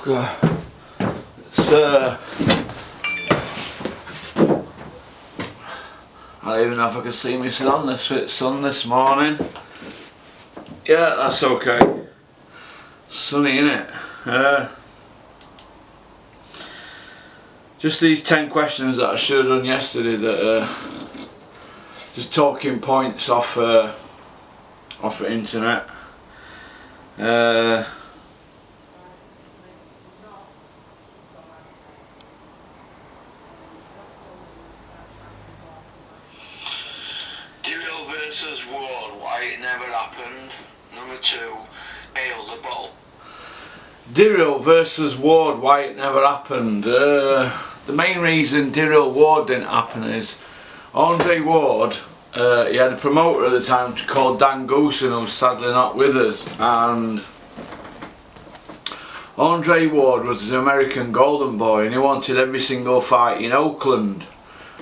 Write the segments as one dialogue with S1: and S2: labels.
S1: God. It's I don't even know if I can see my sun this morning. Yeah, that's okay. Sunny, innit? Just these 10 questions that I should have done yesterday that just talking points off the internet.
S2: DeGale versus Ward, why it never happened. Number 2, Ale the bottle.
S1: DeGale versus Ward, why it never happened. The main reason DeGale Ward didn't happen is Andre Ward, he had a promoter at the time called Dan Goosen, who's sadly not with us, and Andre Ward was an American golden boy and he wanted every single fight in Oakland.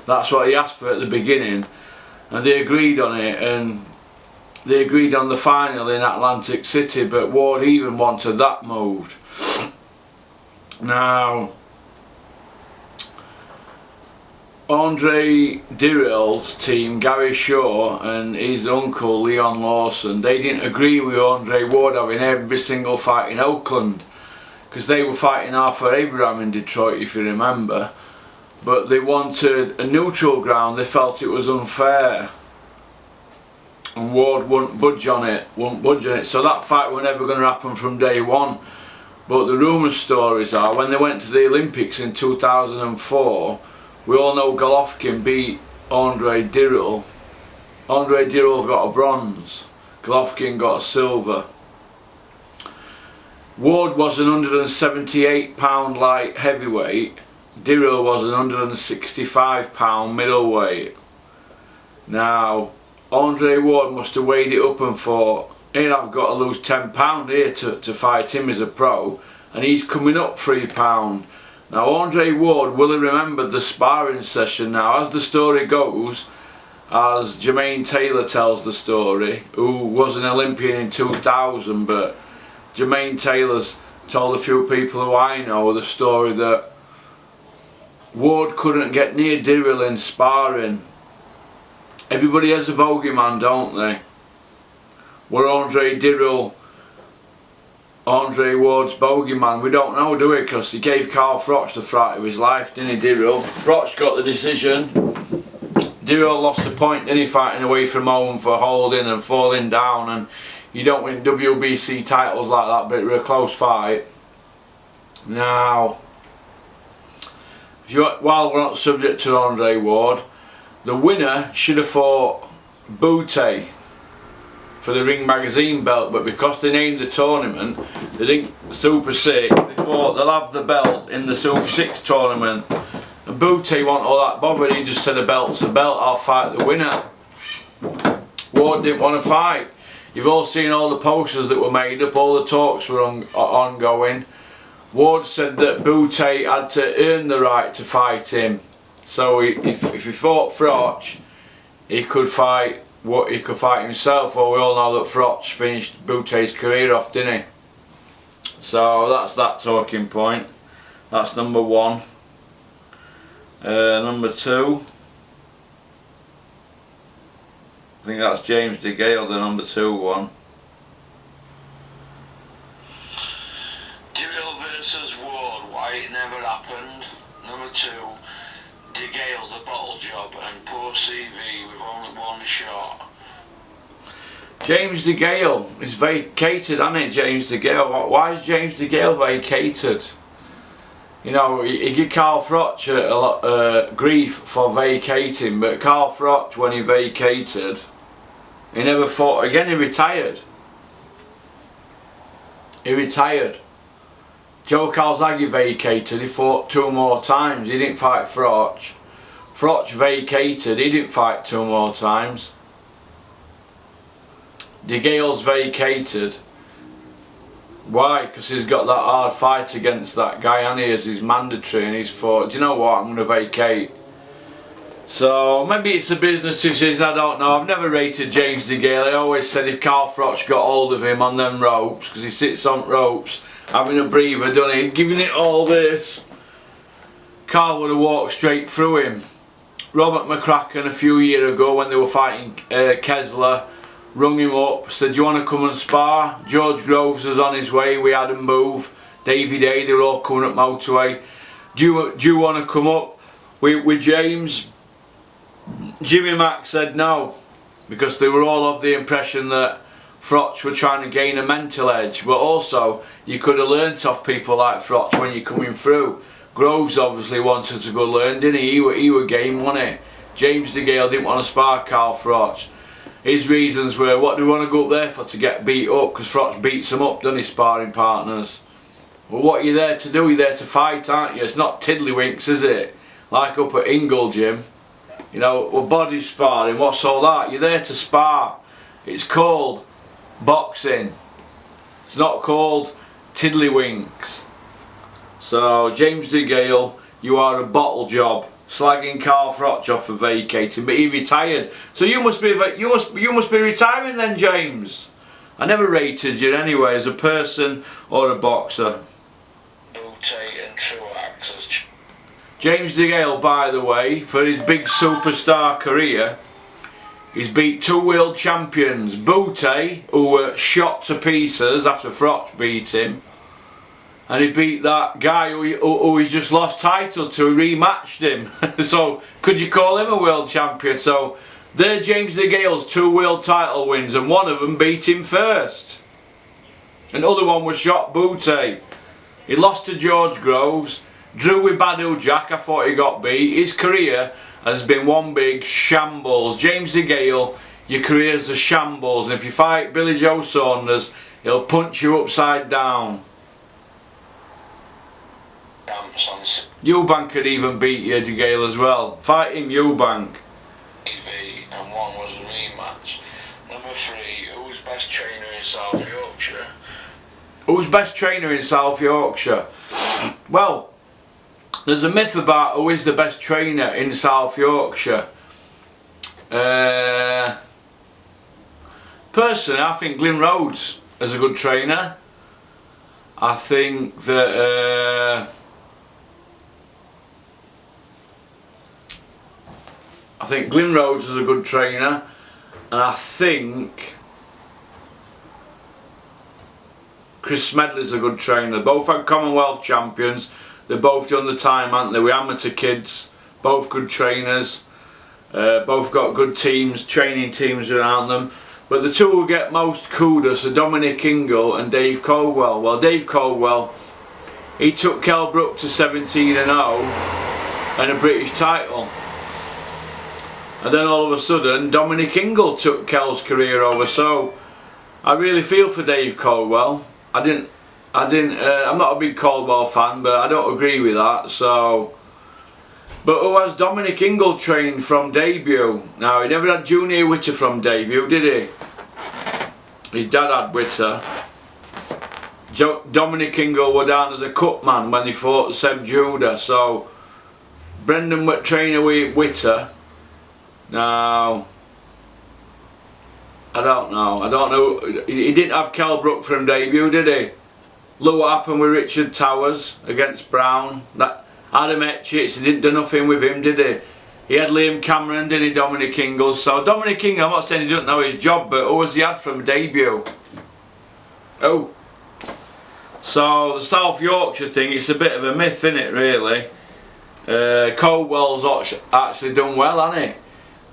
S1: That's what he asked for at the beginning, and they agreed on it, and they agreed on the final in Atlantic City, but Ward even wanted that moved. Now, Andre DeGale's team, Gary Shaw and his uncle Leon Lawson, they didn't agree with Andre Ward having every single fight in Oakland, because they were fighting Arthur Abraham in Detroit, if you remember, but they wanted a neutral ground. They felt it was unfair, and Ward wouldn't budge on it, so that fight was never going to happen from day one. But the rumour stories are, when they went to the Olympics in 2004, we all know Golovkin beat Andre DeGale. Andre DeGale got a bronze, Golovkin got a silver. Ward was an 178 pound light heavyweight, DeGale was an 165 pound middleweight. Now, Andre Ward must have weighed it up and thought, here I've got to lose 10 pound here to fight him as a pro, and he's coming up 3 pound. Now Andre Ward will have remembered the sparring session. Now, as the story goes, as Jermaine Taylor tells the story, who was an Olympian in 2000, but Jermaine Taylor's told a few people who I know the story that Ward couldn't get near DeGale in sparring. Everybody has a bogeyman, don't they? Were Andre DeGale Andre Ward's bogeyman? We don't know, do we? Because he gave Carl Froch the fright of his life, didn't he, DeGale? Froch got the decision. DeGale lost the point, didn't he, fighting away from home for holding and falling down, and you don't win WBC titles like that, but it was a close fight. Now, while we're not subject to Andre Ward, the winner should have fought Butte for the Ring Magazine belt, but because they named the tournament, they didn't Super 6, they thought they'll have the belt in the Super 6 tournament. And Butte wasn't all that bothered, he just said a belt's a belt, I'll fight the winner. Ward didn't want to fight. You've all seen all the posters that were made up, all the talks were ongoing. Ward said that Butte had to earn the right to fight him. So if he fought Froch, he could fight himself. Well, we all know that Froch finished Butte's career off, didn't he? So that's that talking point. That's number 1. Number 2, I think that's James DeGale, the number 2 one.
S2: DeGale versus Ward, why it never happened. Number 2, DeGale the bottle job and poor CV with only 1 shot.
S1: James DeGale is vacated, hasn't it, James DeGale? Why is James DeGale vacated? You know, he gave Carl Froch a lot grief for vacating, but Carl Froch, when he vacated, he never fought again. He retired. Joe Calzaghe vacated, he fought 2 more times, he didn't fight Froch. Froch vacated, he didn't fight 2 more times. DeGale's vacated. Why? Because he's got that hard fight against that guy, and he is his mandatory, and he's thought, do you know what, I'm going to vacate. So maybe it's a business decision, I don't know. I've never rated James DeGale. I always said if Carl Froch got hold of him on them ropes, because he sits on ropes, having a breather, done he? Giving it all this. Carl would have walked straight through him. Robert McCracken a few years ago when they were fighting Kessler, rung him up, said, do you want to come and spar? George Groves was on his way, we had him move. Davy Day, they were all coming up motorway. Do you want to come up with James? Jimmy Mack said no, because they were all of the impression that Frotch were trying to gain a mental edge, but also you could have learnt off people like Frotch when you're coming through. Groves obviously wanted to go learn, didn't he? He were game, wasn't he? James DeGale didn't want to spar Carl Frotch. His reasons were, what do we want to go up there for? To get beat up, because Frotch beats them up, doesn't he, sparring partners? Well, what are you there to do? You're there to fight, aren't you? It's not tiddlywinks, is it? Like up at Ingle Gym. You know, well, body sparring, what's all that? You're there to spar. It's called boxing. It's not called tiddlywinks. So, James DeGale, you are a bottle job. Slagging Carl Frotch off for vacating, but he retired. So you must be retiring then, James. I never rated you anyway as a person or a boxer.
S2: Booty and Truax.
S1: James DeGale, by the way, for his big superstar career, he's beat 2 world champions. Booty, who were shot to pieces after Frotch beat him, and he beat that guy who he's just lost title to, he rematched him. So could you call him a world champion? So they're James DeGale's 2 world title wins, and one of them beat him first. Another one was shot Booty. He lost to George Groves, drew with Badu Jack, I thought he got beat. His career has been one big shambles. James DeGale, your career's a shambles, and if you fight Billy Joe Saunders, he'll punch you upside down. Eubank could even beat you, DeGale, as well. Fight him, Eubank.
S2: And one was a rematch. Number 3, who's best trainer in South Yorkshire?
S1: Who's best trainer in South Yorkshire? Well, there's a myth about who is the best trainer in South Yorkshire. Personally, I think Glyn Rhodes is a good trainer. I think that Glyn Rhodes is a good trainer, and I think Chris Smedley's a good trainer. Both had Commonwealth champions. They've both done the time, haven't they? We're amateur kids, both good trainers, both got good teams, training teams around them. But the 2 who get most kudos are Dominic Ingle and Dave Caldwell. Well, Dave Caldwell, he took Kell Brook to 17-0 and a British title. And then all of a sudden, Dominic Ingle took Kell's career over. So I really feel for Dave Caldwell. I'm not a big Caldwell fan, but I don't agree with that. So, but who has Dominic Ingle trained from debut? Now, he never had Junior Witter from debut, did he? His dad had Witter. Dominic Ingle were down as a cut man when he fought Seb Judah. So Brendan were trainer with Witter. Now, I don't know. He didn't have Kell Brook from debut, did he? Look what happened with Richard Towers against Brown. That Adam Etchits, he didn't do nothing with him, did he? He had Liam Cameron, didn't he, Dominic Ingle? So Dominic Ingle, I'm not saying he doesn't know his job, but who has he had from debut? Oh. So the South Yorkshire thing, it's a bit of a myth, isn't it, really? Caldwell's actually done well, hasn't he?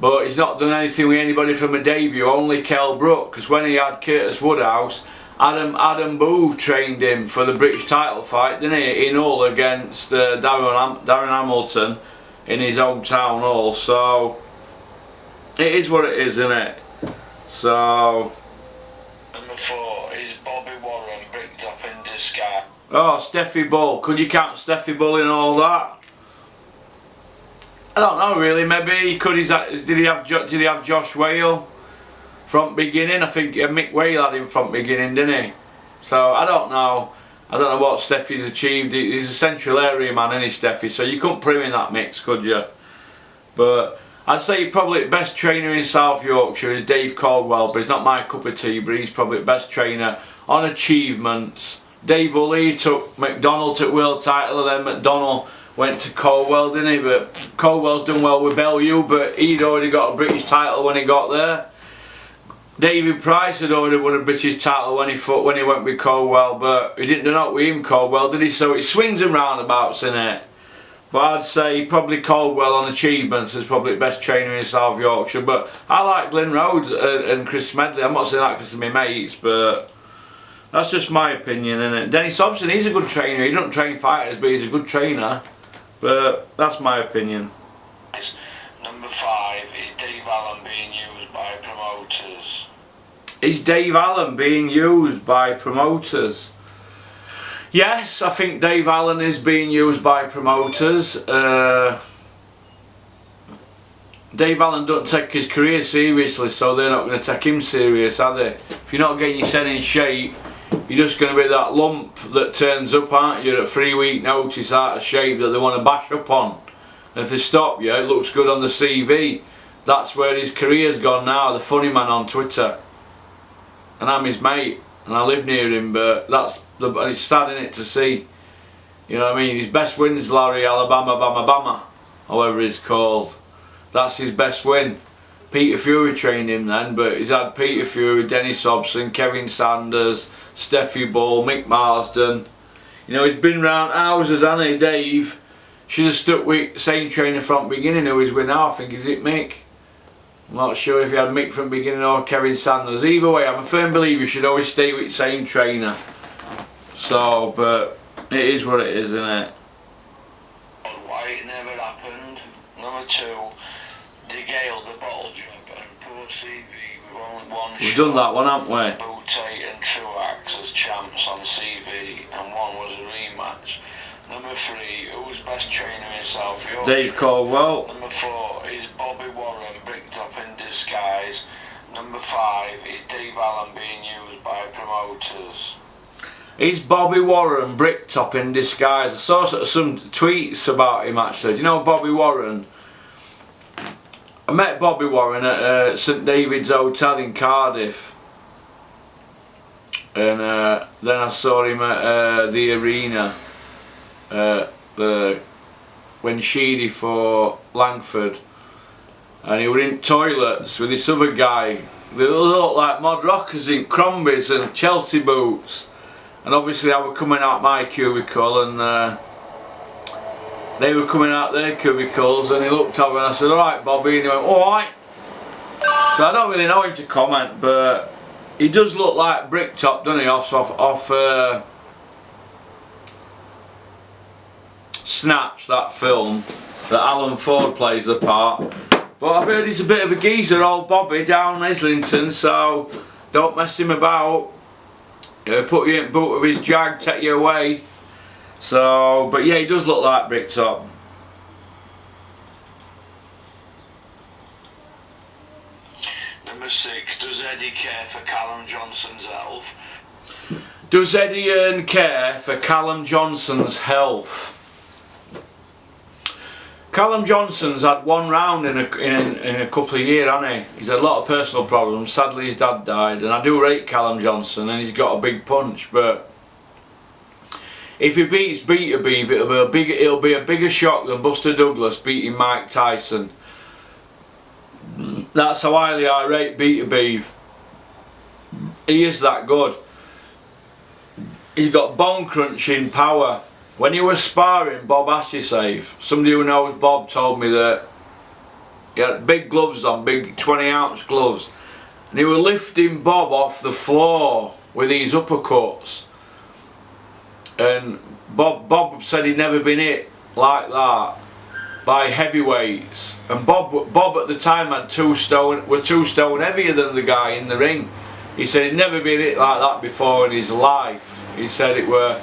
S1: But he's not done anything with anybody from a debut, only Kell Brook, because when he had Curtis Woodhouse, Adam Booth trained him for the British title fight, didn't he, in Hull against Darren Hamilton in his hometown Hull. So it is what it is, isn't it? So
S2: number 4 is Bobby Warren bricked up in disguise.
S1: Oh, Steffi Bull, could you count Steffi Bull in all that? I don't know really. Maybe did he have Josh Whale front beginning? I think Mick Whale had him front beginning, didn't he? So I don't know. I don't know what Steffi's achieved. He's a central area man, isn't he, Steffi? So you couldn't put him in that mix, could you? But I'd say probably the best trainer in South Yorkshire is Dave Caldwell, but he's not my cup of tea. But he's probably the best trainer on achievements Dave Ulley took McDonald to world title, and then McDonald went to Colwell, didn't he? But Colwell's done well with Bellew, but he'd already got a British title when he got there. David Price had already won a British title when he went with Colwell, but he didn't do that with him, Colwell, did he? So it swings and roundabouts in it. But I'd say probably Colwell on achievements is probably the best trainer in South Yorkshire. But I like Glyn Rhodes and Chris Smedley. I'm not saying that because they're my mates, but that's just my opinion, innit? Dennis Hobson, he's a good trainer. He doesn't train fighters, but he's a good trainer. But that's my opinion.
S2: Number 5 is Dave Allen being used by promoters.
S1: Is Dave Allen being used by promoters? Yes, I think Dave Allen is being used by promoters. Dave Allen doesn't take his career seriously, so they're not going to take him serious, are they? If you're not getting yourself in shape, you're just going to be that lump that turns up, aren't you, at 3 week notice out of shape that they want to bash up on. And if they stop you, it looks good on the CV. That's where his career's gone now, the funny man on Twitter. And I'm his mate, and I live near him, but it's sad, innit, to see. You know what I mean? His best win's Larry Alabama Bama Bama, however he's called. That's his best win. Peter Fury trained him then, but he's had Peter Fury, Dennis Hobson, Kevin Sanders, Steffi Bull, Mick Marsden. You know, he's been round houses, hasn't he, Dave? Should have stuck with same trainer from the beginning who he's with now, I think. Is it Mick? I'm not sure if he had Mick from the beginning or Kevin Sanders. Either way, I'm a firm believer you should always stay with the same trainer. So, but it is what it is, isn't it?
S2: Why it never happened. Number 2, DeGale the bottle job and poor CV with only one
S1: We've
S2: shot.
S1: done that one, haven't we?
S2: Boutte and Truax as champs on CV, and one was a rematch. Number 3, who's best trainer in South Yorkshire?
S1: Dave Caldwell.
S2: Number 4 is Bobby Warren, bricked up in disguise. Number 5 is Dave Allen being used by promoters.
S1: Is Bobby Warren bricktop in disguise? I saw some tweets about him actually. Do you know Bobby Warren? I met Bobby Warren at St David's Hotel in Cardiff. And then I saw him at the arena. When Sheedy for Langford, and he were in toilets with this other guy. They looked like mod rockers in Crombies and Chelsea boots, and obviously I were coming out my cubicle and they were coming out their cubicles, and he looked over and I said, "Alright Bobby," and he went, "Alright." So I don't really know him to comment, but he does look like Bricktop, doesn't he, off Snatch, that film that Alan Ford plays the part. But I've heard he's a bit of a geezer, old Bobby, down Islington, so don't mess him about. He'll put you in the boot of his Jag, take you away. So, but yeah, he does look like Bricktop.
S2: Number 6, does Eddie care for Callum Johnson's health?
S1: Does Eddie care for Callum Johnson's health? Callum Johnson's had one round in a couple of years, hasn't he? He's had a lot of personal problems. Sadly, his dad died, and I do rate Callum Johnson, and he's got a big punch. But if he beats Beater Beeve, it'll be a bigger shock than Buster Douglas beating Mike Tyson. That's how highly I rate Beater Beeve. He is that good. He's got bone crunching power. When he was sparring Bob Ashisafe, somebody who knows Bob told me that he had big gloves on, big 20-ounce gloves, and he was lifting Bob off the floor with these uppercuts. And Bob said he'd never been hit like that by heavyweights. And Bob at the time had 2 stone heavier than the guy in the ring. He said he'd never been hit like that before in his life. He said it were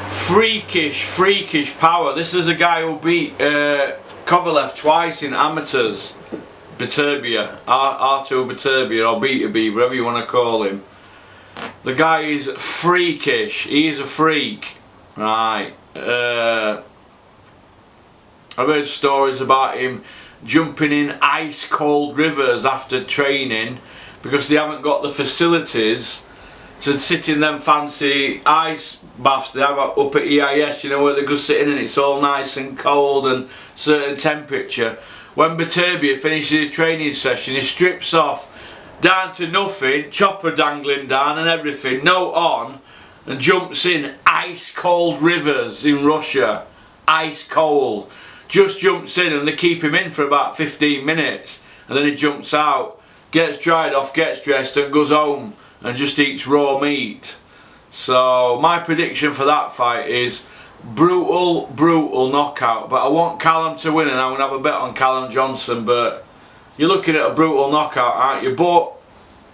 S1: freakish power. This is a guy who beat Kovalev twice in amateurs. Baturbia, Artur Baturbia, or Beater Beeve, whatever you want to call him. The guy is freakish. He is a freak, right? I've heard stories about him jumping in ice cold rivers after training because they haven't got the facilities to sit in them fancy ice baths they have up at EIS, you know, where they go sitting and it's all nice and cold and certain temperature. When Baturbia finishes his training session, he strips off down to nothing, chopper dangling down and everything, no on, and jumps in ice cold rivers in Russia. Ice cold. Just jumps in and they keep him in for about 15 minutes and then he jumps out, gets dried off, gets dressed and goes home and just eats raw meat. So my prediction for that fight is brutal knockout. But I want Callum to win and I'm going to have a bet on Callum Johnson. But you're looking at a brutal knockout, aren't you? But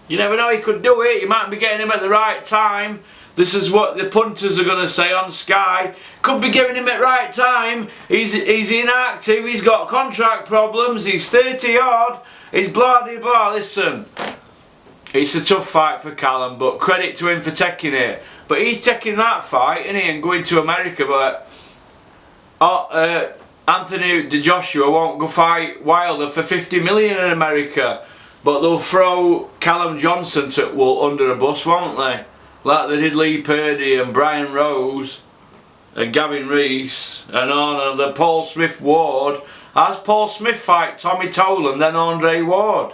S1: you never know, he could do it. You might be getting him at the right time. This is what the punters are going to say on Sky. Could be giving him at right time. He's inactive, he's got contract problems, he's 30 odd, he's blah de blah. Listen, it's a tough fight for Callum, but credit to him for taking it. But he's taking that fight, isn't he, and going to America. But Anthony Joshua won't go fight Wilder for 50 million in America. But they'll throw Callum Johnson under a bus, won't they? Like they did Lee Purdy and Brian Rose and Gavin Rees and on the Paul Smith Ward. As Paul Smith fight Tommy Tolan, then Andre Ward.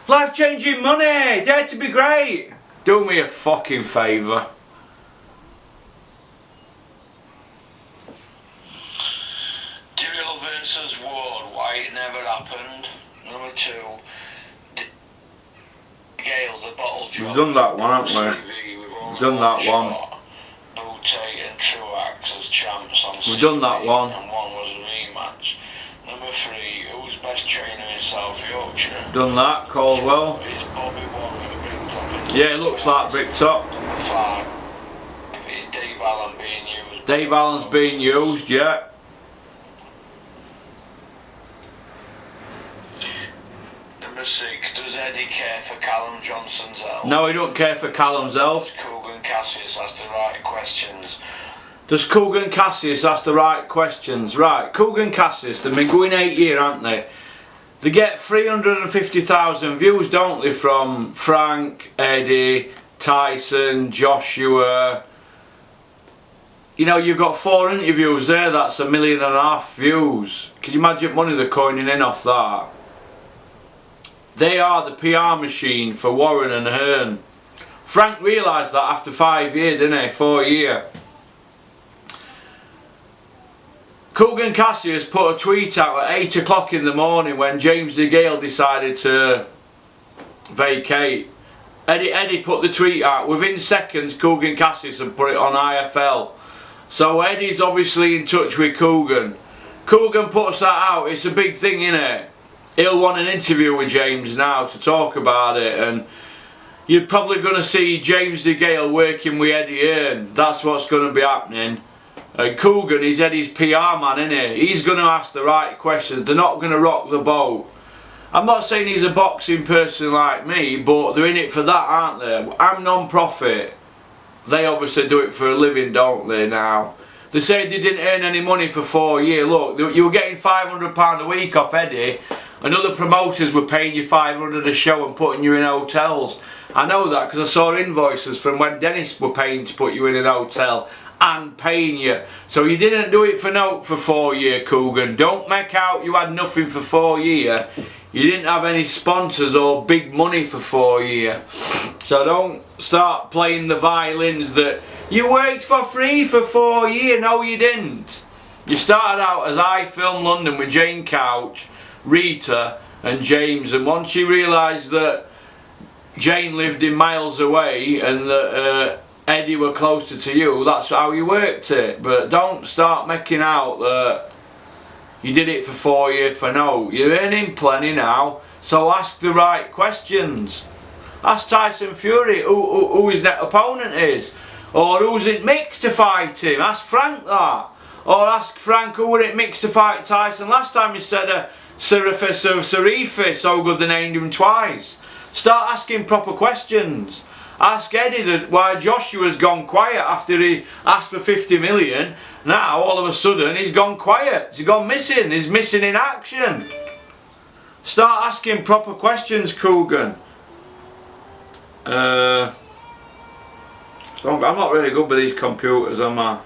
S1: Life-changing money, dare to be great. Do me a fucking favour.
S2: DeGale versus Ward, why it never happened. Number 2, DeGale, the bottle job.
S1: We've done that one, haven't we? We've done that one.
S2: Boutte and Truax as champs on
S1: We've done that one.
S2: And one was a rematch. Number 3, who's best trainer in South Yorkshire?
S1: Done that, Caldwell.
S2: Is Bobby Warren bricked up in
S1: Yeah, it looks like bricked up.
S2: Number 5, is Dave Allen being used?
S1: Dave Allen's being used, yeah.
S2: Number 6, does Eddie care for Callum Johnson's health?
S1: No, he don't care for Callum's health.
S2: Does Coogan Cassius ask the right questions?
S1: Does Coogan Cassius ask the right questions? Right, Coogan Cassius, they've been going 8 years, haven't they? They get 350,000 views, don't they, from Frank, Eddie, Tyson, Joshua. You know, you've got 4 interviews there, that's 1.5 million views. Can you imagine money they're coining in off that? They are the PR machine for Warren and Hearn. Frank realised that after 5 years, didn't he? 4 years. Coogan Cassius put a tweet out at 8 o'clock in the morning when James DeGale decided to vacate. Eddie put the tweet out. Within seconds, Coogan Cassius had put it on IFL. So Eddie's obviously in touch with Coogan. Coogan puts that out. It's a big thing, innit? He'll want an interview with James now to talk about it, and you're probably going to see James DeGale working with Eddie Hearn. That's what's going to be happening. And Coogan is Eddie's PR man, isn't he? He's going to ask the right questions. They're not going to rock the boat. I'm not saying he's a boxing person like me, but they're in it for that, aren't they? I'm non-profit. They obviously do it for a living, don't they, now? They say they didn't earn any money for 4 years. Look, you were getting £500 a week off Eddie, and other promoters were paying you $500 a show and putting you in hotels. I know that because I saw invoices from when Dennis were paying to put you in an hotel and paying you. So you didn't do it for note for 4 years, Coogan. Don't make out you had nothing for 4 years. You didn't have any sponsors or big money for 4 years. So don't start playing the violins that you worked for free for 4 years. No, you didn't. You started out as I Film London with Jane Couch, Rita and James, and once you realised that Jane lived in miles away and that Eddie were closer to you, that's how you worked it. But don't start making out that you did it for 4 years for no. You're earning plenty now, so ask the right questions. Ask Tyson Fury who his net opponent is, or who's it mixed to fight him. Ask Frank that, or ask Frank who would it mixed to fight Tyson. Last time he said Sarifi, so good they named him twice. Start asking proper questions. Ask Eddie why Joshua's gone quiet after he asked for 50 million. Now all of a sudden he's gone quiet. He's gone missing. He's missing in action. Start asking proper questions, Coogan. I'm not really good with these computers, am I?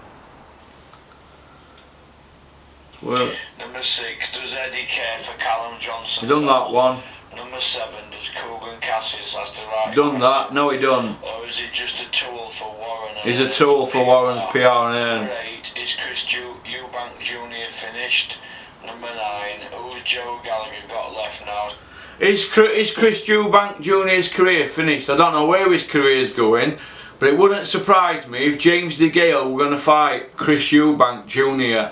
S1: Well,
S2: Number 6, does Eddie care for Callum Johnson?
S1: He done that one.
S2: Number 7, does Cougan Cassius has the right
S1: Done that. No, he done.
S2: Or is he just a tool for Warren?
S1: He's a tool for Warren's PR and
S2: Number 8, is Chris Eubank Jr. finished? Number 9, who's Joe Gallagher got left now?
S1: Is Chris Eubank Jr.'s career finished? I don't know where his career's going, but it wouldn't surprise me if James DeGale were going to fight Chris Eubank Jr.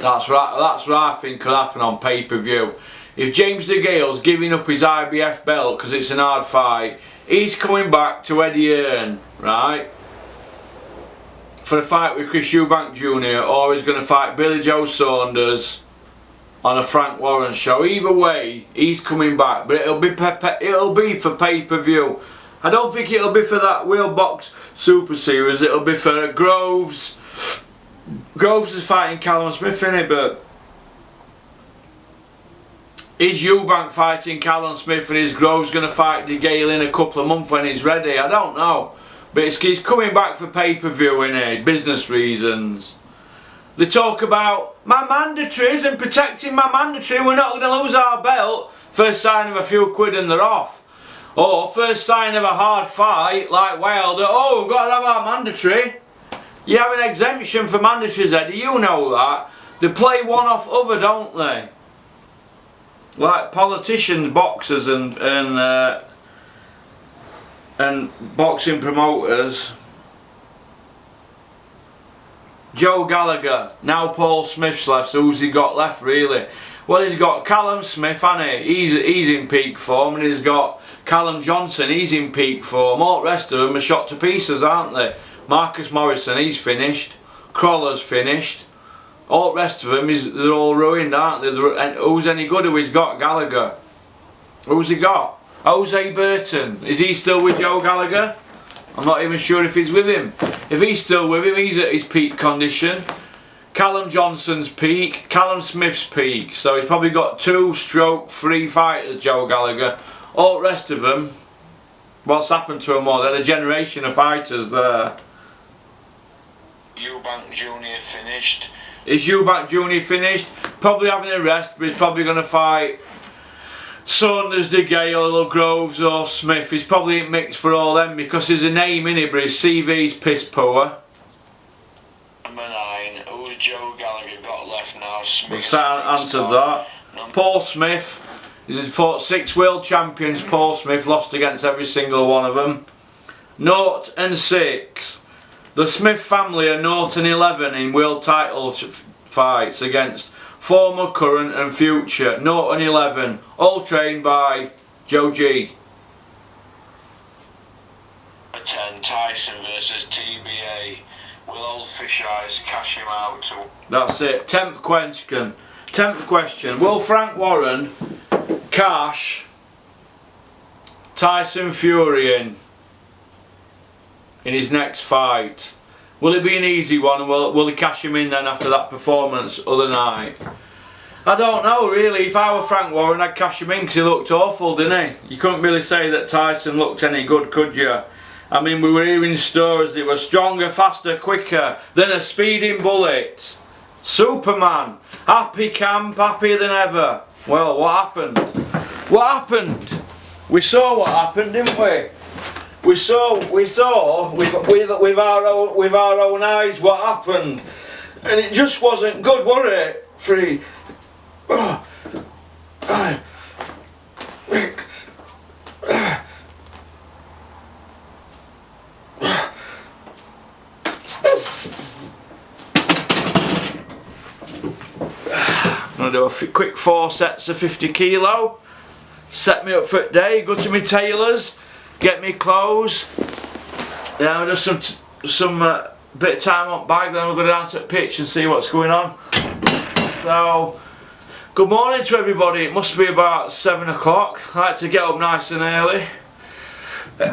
S1: That's right. That's what I think could happen on pay-per-view. If James DeGale's giving up his IBF belt because it's an hard fight, he's coming back to Eddie Hearn, right? For a fight with Chris Eubank Jr. or he's going to fight Billy Joe Saunders on a Frank Warren show. Either way, he's coming back, but it'll be for pay-per-view. I don't think it'll be for that Wheelbox Super Series. It'll be for Groves. Groves is fighting Callum Smith, innit? But is Eubank fighting Callum Smith and is Groves going to fight DeGale in a couple of months when he's ready? I don't know. But he's coming back for pay-per-view, innit? Business reasons. They talk about my mandatories and protecting my mandatory. We're not going to lose our belt. First sign of a few quid and they're off. Or first sign of a hard fight like Wilder. Oh, we've got to have our mandatory. You have an exemption for mandatories, Eddie. You know that. They play one off other, don't they? Like politicians, boxers, and boxing promoters. Joe Gallagher, now Paul Smith's left, so who's he got left really? Well, he's got Callum Smith, hasn't he? He's in peak form, and he's got Callum Johnson, he's in peak form. All the rest of them are shot to pieces, aren't they? Marcus Morrison, he's finished. Crawler's finished. All the rest of them, they're all ruined, aren't they? And who's any good who he's got? Gallagher. Who's he got? Jose Burton. Is he still with Joe Gallagher? I'm not even sure if he's with him. If he's still with him, he's at his peak condition. Callum Johnson's peak, Callum Smith's peak. So he's probably got 2/3 fighters, Joe Gallagher. All the rest of them, what's happened to them all? They're a generation of fighters there.
S2: Eubank Jr. finished.
S1: Is Eubank Jr. finished? Probably having a rest, but he's probably going to fight Saunders, DeGale, or Groves or Smith. He's probably in mix for all them because there's a name in it, but his CV's piss poor.
S2: Number 9, who's Joe Gallagher got left now? Smith.
S1: We've answered that. Paul Smith. He's fought 6 world champions. Paul Smith lost against every single one of them. 0 and 6. The Smith family are 0 and 11 in world title fights against former, current and future. 0 and 11. All trained by Joe G.
S2: 10, Tyson versus TBA. Will old fish eyes cash him out?
S1: That's it. 10th question. 10th question. Will Frank Warren cash Tyson Fury in his next fight? Will it be an easy one, and will he cash him in then after that performance other night? I don't know really. If I were Frank Warren, I'd cash him in because he looked awful, didn't he? You couldn't really say that Tyson looked any good, could you? I mean, we were hearing stories that were stronger, faster, quicker than a speeding bullet. Superman. Happy camp, happier than ever. Well, what happened? What happened? We saw what happened, didn't we? We saw with our own eyes what happened, and it just wasn't good, was it? I'm gonna do a quick 4 sets of 50 kilo. Set me up for the day. Go to my tailors. Get me clothes. Then I'll just some bit of time on bag. Then we'll go down to the pitch and see what's going on. So, good morning to everybody. It must be about 7 o'clock. I like to get up nice and early. I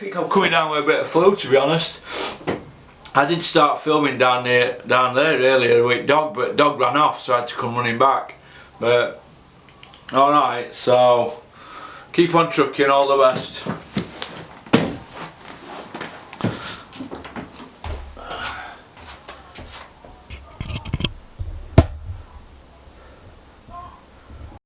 S1: think I'm coming down with a bit of flu, to be honest. I did start filming down there earlier with Dog, but Dog ran off, so I had to come running back. But alright, so Keep on trucking, all the best.